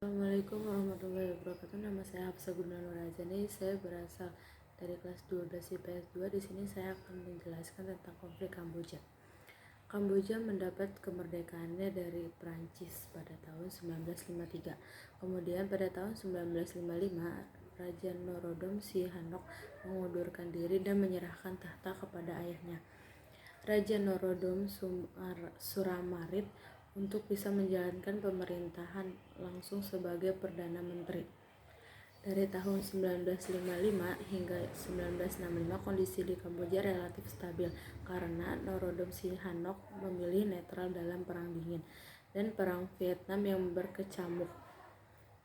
Assalamualaikum warahmatullahi wabarakatuh. Nama saya Hafsah Gunawan Nurhazani. Saya berasal dari kelas 12 IPS 2. Di sini saya akan menjelaskan tentang konflik Kamboja. Kamboja mendapat kemerdekaannya dari Prancis pada tahun 1953. Kemudian pada tahun 1955, Raja Norodom Sihanouk mengundurkan diri dan menyerahkan tahta kepada ayahnya, Raja Norodom Suramarit, untuk bisa menjalankan pemerintahan langsung sebagai Perdana Menteri. Dari tahun 1955 hingga 1965, kondisi di Kamboja relatif stabil karena Norodom Sihanouk memilih netral dalam Perang Dingin dan Perang Vietnam yang berkecamuk.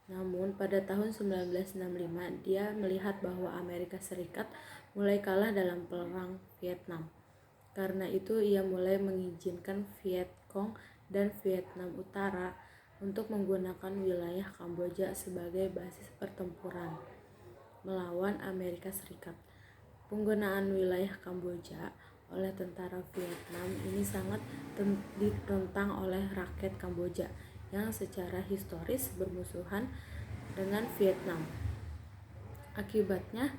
Namun pada tahun 1965 dia melihat bahwa Amerika Serikat mulai kalah dalam Perang Vietnam. Karena itu ia mulai mengizinkan Viet Cong dan Vietnam Utara untuk menggunakan wilayah Kamboja sebagai basis pertempuran melawan Amerika Serikat. Penggunaan wilayah Kamboja oleh tentara Vietnam ini sangat ditentang oleh rakyat Kamboja yang secara historis bermusuhan dengan Vietnam. Akibatnya,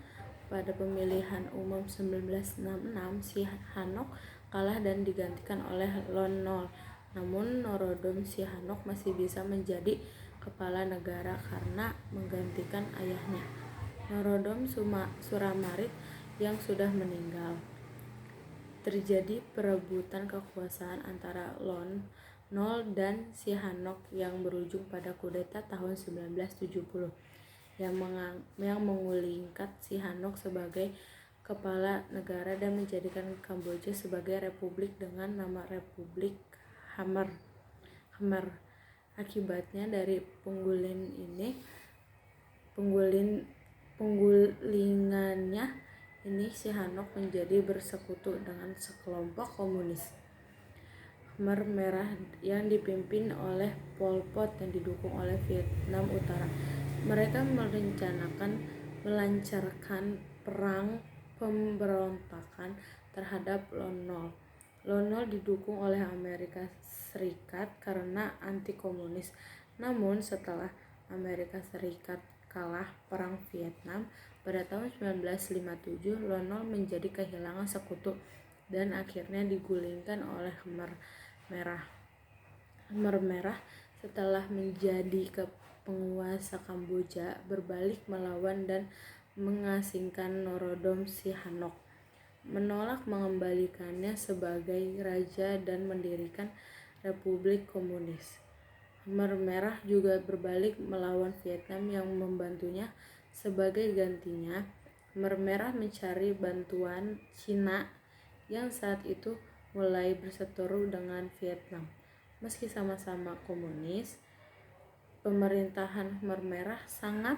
pada pemilihan umum 1966, Sihanouk kalah dan digantikan oleh Lon Nol. Namun Norodom Sihanouk masih bisa menjadi kepala negara karena menggantikan ayahnya, Norodom Suramarit, yang sudah meninggal. Terjadi perebutan kekuasaan antara Lon Nol dan Sihanouk yang berujung pada kudeta tahun 1970 yang mengulingkan Sihanouk sebagai kepala negara dan menjadikan Kamboja sebagai republik dengan nama Republik Khmer. Akibatnya dari penggulingannya ini, Sihanouk menjadi bersekutu dengan sekelompok komunis Khmer Merah yang dipimpin oleh Pol Pot dan didukung oleh Vietnam Utara. Mereka merencanakan melancarkan perang pemberontakan terhadap Lon Nol. Lon Nol didukung oleh Amerika Serikat karena anti-komunis. Namun setelah Amerika Serikat kalah Perang Vietnam pada tahun 1957, Lon Nol menjadi kehilangan sekutu dan akhirnya digulingkan oleh Khmer Merah setelah menjadi penguasa Kamboja, berbalik melawan dan mengasingkan Norodom Sihanouk, menolak mengembalikannya sebagai raja dan mendirikan Republik Komunis. Khmer Merah juga berbalik melawan Vietnam yang membantunya. Sebagai gantinya, Khmer Merah mencari bantuan Cina yang saat itu mulai berseteru dengan Vietnam. Meski sama-sama komunis, pemerintahan Khmer Merah sangat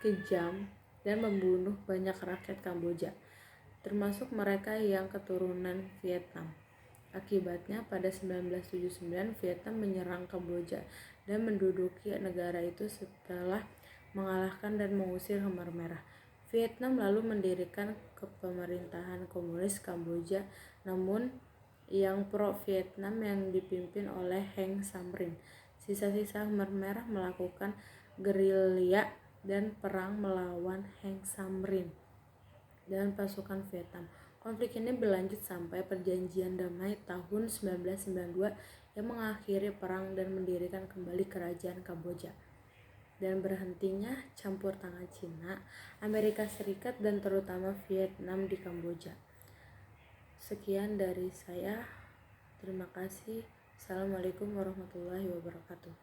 kejam dan membunuh banyak rakyat Kamboja, termasuk mereka yang keturunan Vietnam. Akibatnya pada 1979 Vietnam menyerang Kamboja dan menduduki negara itu setelah mengalahkan dan mengusir Khmer Merah. Vietnam lalu mendirikan pemerintahan komunis Kamboja, namun yang pro-Vietnam yang dipimpin oleh Heng Samrin. Sisa-sisa Khmer Merah melakukan gerilya dan perang melawan Heng Samrin dan pasukan Vietnam. Konflik ini berlanjut sampai perjanjian damai tahun 1992 yang mengakhiri perang dan mendirikan kembali kerajaan Kamboja. Dan berhentinya campur tangan Cina, Amerika Serikat, dan terutama Vietnam di Kamboja. Sekian dari saya. Terima kasih. Assalamualaikum warahmatullahi wabarakatuh.